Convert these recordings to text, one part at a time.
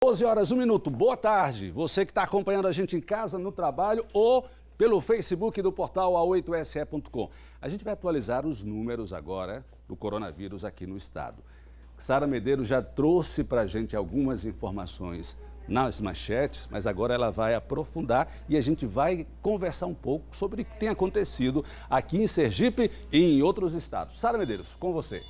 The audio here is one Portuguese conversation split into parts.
12 horas, 1 minuto. Boa tarde. Você que está acompanhando a gente em casa, no trabalho ou pelo Facebook do portal a8se.com. A gente vai atualizar os números agora do coronavírus aqui no estado. Sara Medeiros já trouxe para a gente algumas informações nas manchetes, mas agora ela vai aprofundar e a gente vai conversar um pouco sobre o que tem acontecido aqui em Sergipe e em outros estados. Sara Medeiros, com você.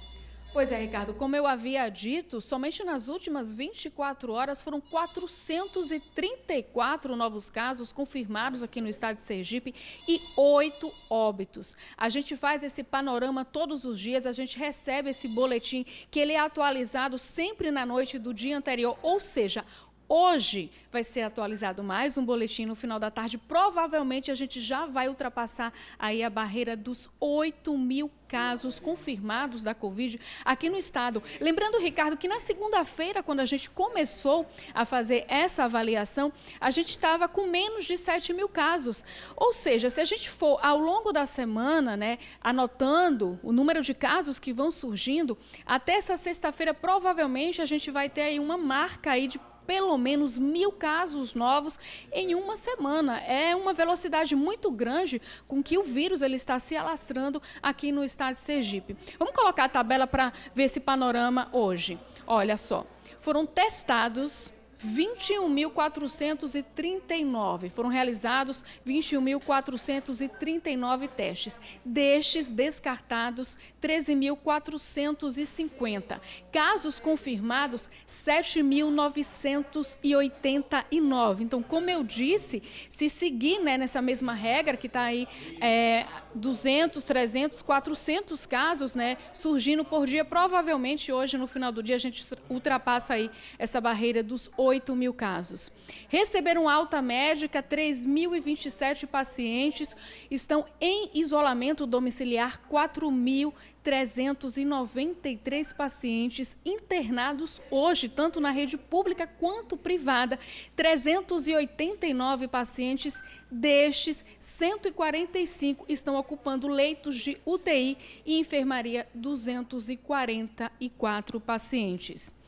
Pois é, Ricardo, como eu havia dito, somente nas últimas 24 horas foram 434 novos casos confirmados aqui no estado de Sergipe e 8 óbitos. A gente faz esse panorama todos os dias, a gente recebe esse boletim que ele é atualizado sempre na noite do dia anterior, ou seja, hoje vai ser atualizado mais um boletim no final da tarde. Provavelmente a gente já vai ultrapassar aí a barreira dos 8.000 casos confirmados da Covid aqui no estado. Lembrando, Ricardo, que na segunda-feira, quando a gente começou a fazer essa avaliação, a gente estava com menos de 7.000 casos. Ou seja, se a gente for ao longo da semana, né, anotando o número de casos que vão surgindo, até essa sexta-feira, provavelmente a gente vai ter aí uma marca aí de pelo menos 1.000 casos novos em uma semana. É uma velocidade muito grande com que o vírus ele está se alastrando aqui no estado de Sergipe. Vamos colocar a tabela para ver esse panorama hoje. Olha só, foram testados 21.439. Foram realizados 21.439 testes. Destes, descartados 13.450. Casos confirmados, 7.989. Então, como eu disse, se seguir, né, nessa mesma regra que está aí 200, 300, 400 casos, né, surgindo por dia, provavelmente hoje, no final do dia, a gente ultrapassa aí essa barreira dos 8.000 casos. Receberam alta médica, 3.027 pacientes estão em isolamento domiciliar, 4.393 pacientes internados hoje, tanto na rede pública quanto privada, 389 pacientes, destes 145 estão ocupando leitos de UTI e enfermaria, 244 pacientes.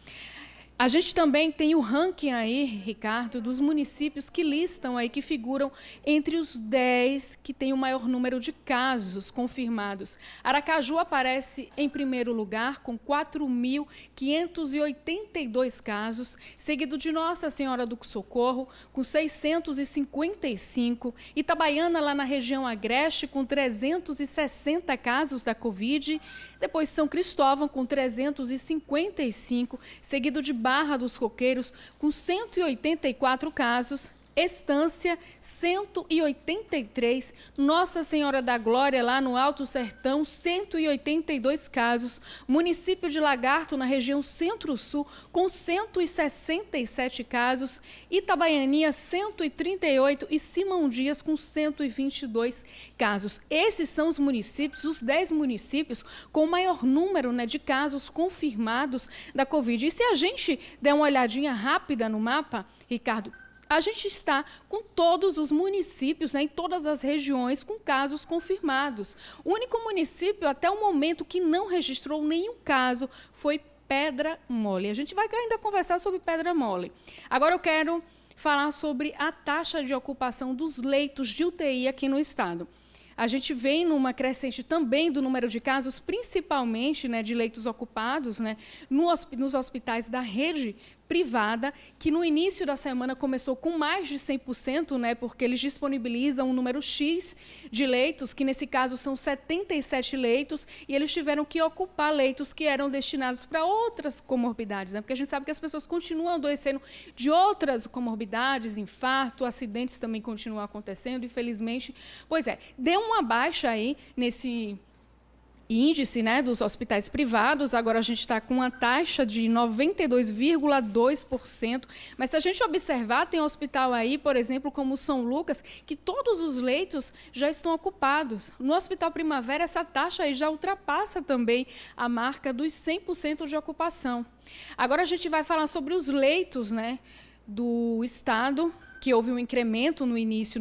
A gente também tem o ranking aí, Ricardo, dos municípios que listam aí, que figuram entre os 10 que têm o maior número de casos confirmados. Aracaju aparece em primeiro lugar com 4.582 casos, seguido de Nossa Senhora do Socorro com 655, Itabaiana lá na região Agreste com 360 casos da Covid, depois São Cristóvão com 355, seguido de Barra dos Coqueiros, com 184 casos, Estância, 183, Nossa Senhora da Glória, lá no Alto Sertão, 182 casos, município de Lagarto, na região Centro-Sul, com 167 casos, Itabaianinha, 138 e Simão Dias, com 122 casos. Esses são os municípios, os 10 municípios com o maior número, né, de casos confirmados da Covid. E se a gente der uma olhadinha rápida no mapa, Ricardo, a gente está com todos os municípios, né, em todas as regiões, com casos confirmados. O único município, até o momento, que não registrou nenhum caso foi Pedra Mole. A gente vai ainda conversar sobre Pedra Mole. Agora eu quero falar sobre a taxa de ocupação dos leitos de UTI aqui no estado. A gente vem numa crescente também do número de casos, principalmente, né, de leitos ocupados, né, nos hospitais da rede privada, que no início da semana começou com mais de 100%, né, porque eles disponibilizam um número X de leitos, que nesse caso são 77 leitos, e eles tiveram que ocupar leitos que eram destinados para outras comorbidades, né, porque a gente sabe que as pessoas continuam adoecendo de outras comorbidades, infarto, acidentes também continuam acontecendo, infelizmente. Pois é, deu uma baixa aí nesse índice, né, dos hospitais privados. Agora a gente está com uma taxa de 92,2%, mas se a gente observar, tem um hospital aí, por exemplo, como o São Lucas, que todos os leitos já estão ocupados. No Hospital Primavera, essa taxa aí já ultrapassa também a marca dos 100% de ocupação. Agora a gente vai falar sobre os leitos, né, do estado que houve um incremento no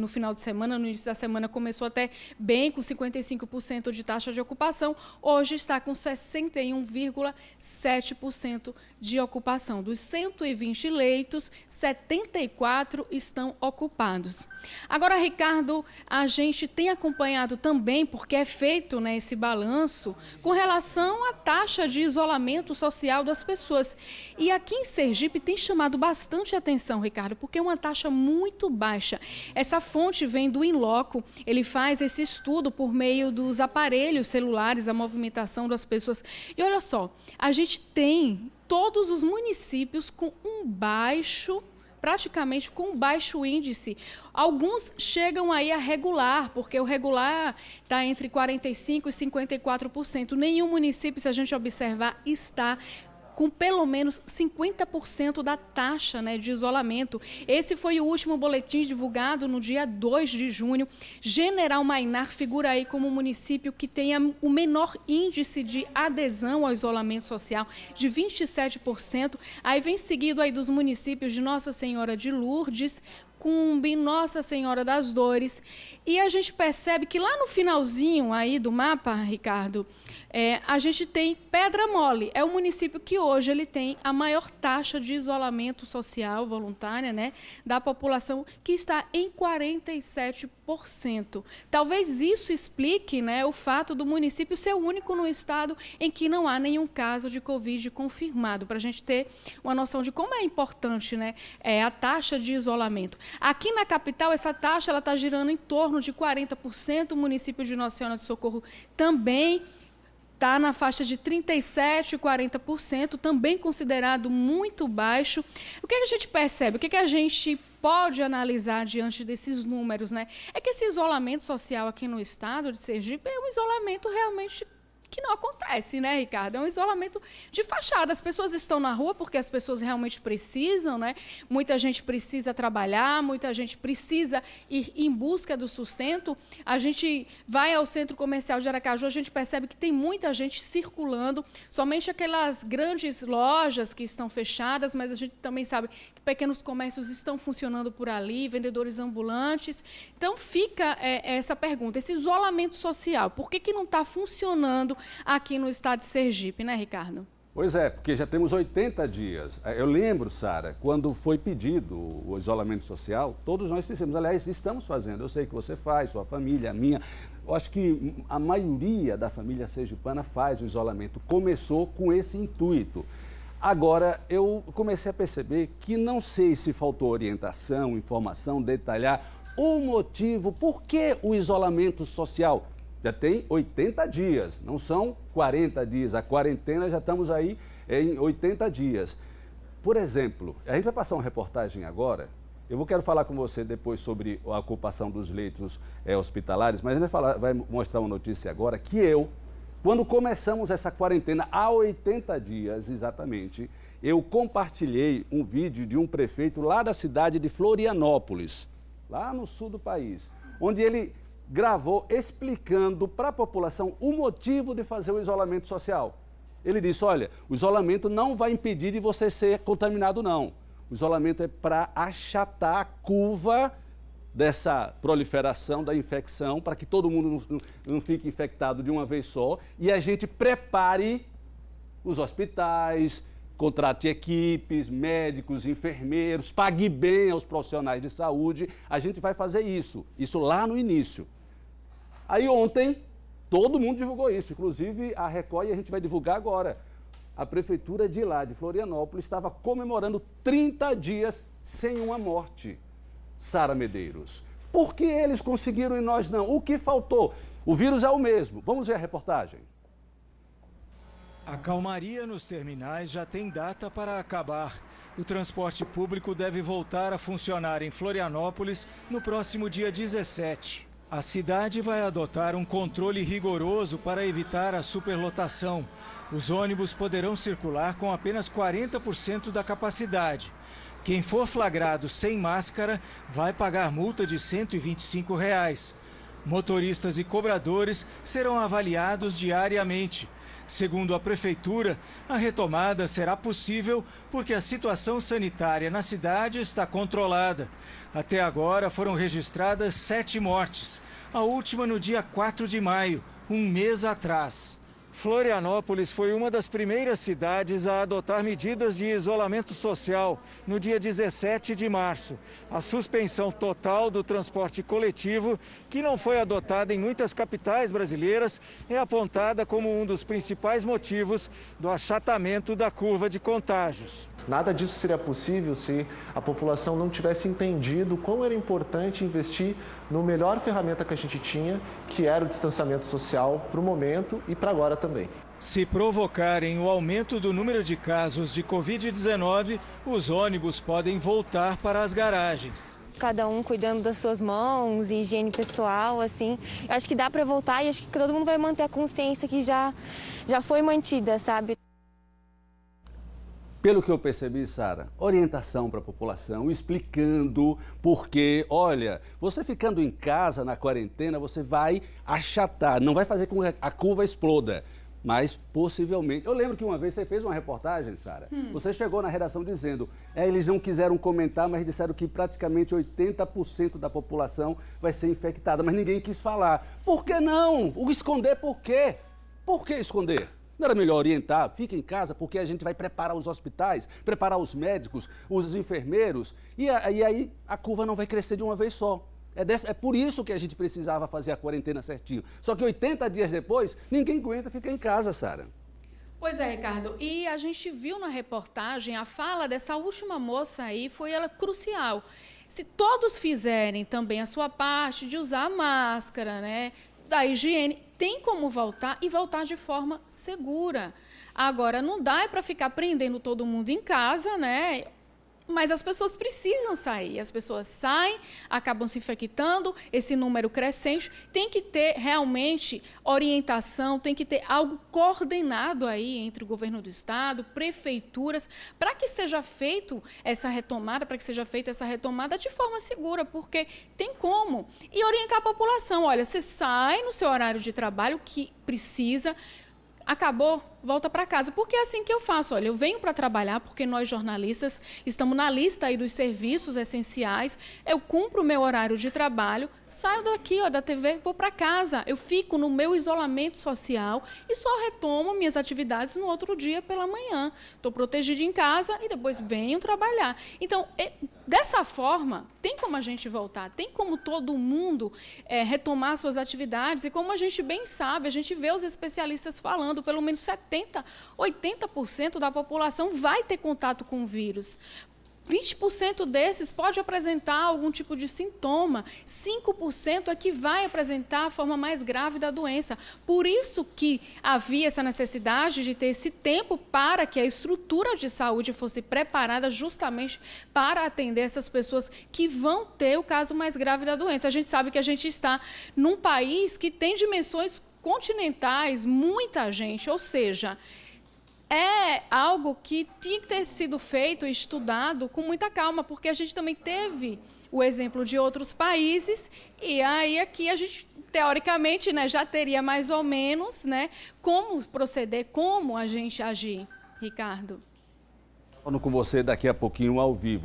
final de semana. No início da semana começou até bem, com 55% de taxa de ocupação. Hoje está com 61,7% de ocupação. Dos 120 leitos, 74 estão ocupados. Agora, Ricardo, a gente tem acompanhado também, porque é feito, né, esse balanço, com relação à taxa de isolamento social das pessoas. E aqui em Sergipe tem chamado bastante atenção, Ricardo, porque é uma taxa muito baixa. Essa fonte vem do In-Loco, ele faz esse estudo por meio dos aparelhos celulares, a movimentação das pessoas. E olha só, a gente tem todos os municípios com praticamente com um baixo índice. Alguns chegam aí a regular, porque o regular está entre 45% e 54%. Nenhum município, se a gente observar, está com pelo menos 50% da taxa, né, de isolamento. Esse foi o último boletim divulgado no dia 2 de junho. General Mainar figura aí como o município que tenha o menor índice de adesão ao isolamento social, de 27%. Aí vem seguido aí dos municípios de Nossa Senhora de Lourdes, Cumbe, Nossa Senhora das Dores. E a gente percebe que lá no finalzinho aí do mapa, Ricardo, a gente tem Pedra Mole. É o município que hoje ele tem a maior taxa de isolamento social voluntária, né, da população, que está em 47%. Talvez isso explique, né, o fato do município ser o único no estado em que não há nenhum caso de Covid confirmado, para a gente ter uma noção de como é importante, né, a taxa de isolamento. Aqui na capital, essa taxa está girando em torno de 40%, o município de Nossa Senhora do Socorro também está na faixa de 37% e 40%, também considerado muito baixo. O que a gente percebe? O que a gente pode analisar diante desses números, né? É que esse isolamento social aqui no estado de Sergipe é um isolamento realmente que não acontece, né, Ricardo? É um isolamento de fachada. As pessoas estão na rua porque as pessoas realmente precisam, né? Muita gente precisa trabalhar, muita gente precisa ir em busca do sustento. A gente vai ao centro comercial de Aracaju, a gente percebe que tem muita gente circulando, somente aquelas grandes lojas que estão fechadas, mas a gente também sabe que pequenos comércios estão funcionando por ali, vendedores ambulantes. Então fica essa pergunta, esse isolamento social, por que não está funcionando aqui no estado de Sergipe, né, Ricardo? Pois é, porque já temos 80 dias. Eu lembro, Sara, quando foi pedido o isolamento social, todos nós fizemos. Aliás, estamos fazendo. Eu sei que você faz, sua família, a minha. Eu acho que a maioria da família sergipana faz o isolamento. Começou com esse intuito. Agora, eu comecei a perceber que não sei se faltou orientação, informação, detalhar o motivo, por que o isolamento social. Já tem 80 dias, não são 40 dias. A quarentena já estamos aí em 80 dias. Por exemplo, a gente vai passar uma reportagem agora. Quero falar com você depois sobre a ocupação dos leitos hospitalares, mas a gente vai mostrar uma notícia agora que quando começamos essa quarentena, há 80 dias exatamente, eu compartilhei um vídeo de um prefeito lá da cidade de Florianópolis, lá no sul do país, onde ele gravou explicando para a população o motivo de fazer o isolamento social. Ele disse, olha, o isolamento não vai impedir de você ser contaminado, não. O isolamento é para achatar a curva dessa proliferação da infecção, para que todo mundo não fique infectado de uma vez só, e a gente prepare os hospitais, contrate equipes, médicos, enfermeiros, pague bem aos profissionais de saúde. A gente vai fazer isso lá no início. Aí ontem, todo mundo divulgou isso, inclusive a Record, e a gente vai divulgar agora. A prefeitura de lá, de Florianópolis, estava comemorando 30 dias sem uma morte. Sara Medeiros, por que eles conseguiram e nós não? O que faltou? O vírus é o mesmo. Vamos ver a reportagem. A calmaria nos terminais já tem data para acabar. O transporte público deve voltar a funcionar em Florianópolis no próximo dia 17. A cidade vai adotar um controle rigoroso para evitar a superlotação. Os ônibus poderão circular com apenas 40% da capacidade. Quem for flagrado sem máscara vai pagar multa de R$ 125. Motoristas e cobradores serão avaliados diariamente. Segundo a Prefeitura, a retomada será possível porque a situação sanitária na cidade está controlada. Até agora foram registradas 7 mortes, a última no dia 4 de maio, um mês atrás. Florianópolis foi uma das primeiras cidades a adotar medidas de isolamento social no dia 17 de março. A suspensão total do transporte coletivo, que não foi adotada em muitas capitais brasileiras, é apontada como um dos principais motivos do achatamento da curva de contágios. Nada disso seria possível se a população não tivesse entendido como era importante investir no melhor ferramenta que a gente tinha, que era o distanciamento social para o momento e para agora também. Se provocarem o aumento do número de casos de Covid-19, os ônibus podem voltar para as garagens. Cada um cuidando das suas mãos, higiene pessoal, assim. Eu acho que dá para voltar e acho que todo mundo vai manter a consciência que já foi mantida, sabe? Pelo que eu percebi, Sara, orientação para a população, explicando porque, olha, você ficando em casa na quarentena, você vai achatar, não vai fazer com que a curva exploda, mas possivelmente... Eu lembro que uma vez você fez uma reportagem, Sara, você chegou na redação dizendo, eles não quiseram comentar, mas disseram que praticamente 80% da população vai ser infectada, mas ninguém quis falar. Por que não? O esconder por quê? Por que esconder? Não era melhor orientar, fica em casa, porque a gente vai preparar os hospitais, preparar os médicos, os enfermeiros, e aí a curva não vai crescer de uma vez só. É por isso que a gente precisava fazer a quarentena certinho. Só que 80 dias depois, ninguém aguenta ficar em casa, Sara. Pois é, Ricardo, e a gente viu na reportagem, a fala dessa última moça aí foi ela crucial. Se todos fizerem também a sua parte de usar máscara, né, da higiene, tem como voltar e voltar de forma segura. Agora, não dá para ficar prendendo todo mundo em casa, né? Mas as pessoas precisam sair, as pessoas saem, acabam se infectando, esse número crescente, tem que ter realmente orientação, tem que ter algo coordenado aí entre o governo do estado, prefeituras, para que seja feita essa retomada de forma segura, porque tem como. E orientar a população, olha, você sai no seu horário de trabalho que precisa, acabou, volta para casa, porque é assim que eu faço, olha, eu venho para trabalhar porque nós jornalistas estamos na lista aí dos serviços essenciais, eu cumpro o meu horário de trabalho, saio daqui, ó, da TV, vou para casa, eu fico no meu isolamento social e só retomo minhas atividades no outro dia pela manhã, estou protegida em casa e depois venho trabalhar. Então, dessa forma, tem como a gente voltar, tem como todo mundo retomar suas atividades e como a gente bem sabe, a gente vê os especialistas falando, pelo menos 70%, 80% da população vai ter contato com o vírus. 20% desses pode apresentar algum tipo de sintoma, 5% é que vai apresentar a forma mais grave da doença. Por isso que havia essa necessidade de ter esse tempo para que a estrutura de saúde fosse preparada justamente para atender essas pessoas que vão ter o caso mais grave da doença. A gente sabe que a gente está num país que tem dimensões continentais, muita gente, ou seja, é algo que tinha que ter sido feito e estudado com muita calma, porque a gente também teve o exemplo de outros países e aí aqui a gente, teoricamente, né, já teria mais ou menos, né, como proceder, como a gente agir. Ricardo. Falando com você daqui a pouquinho ao vivo.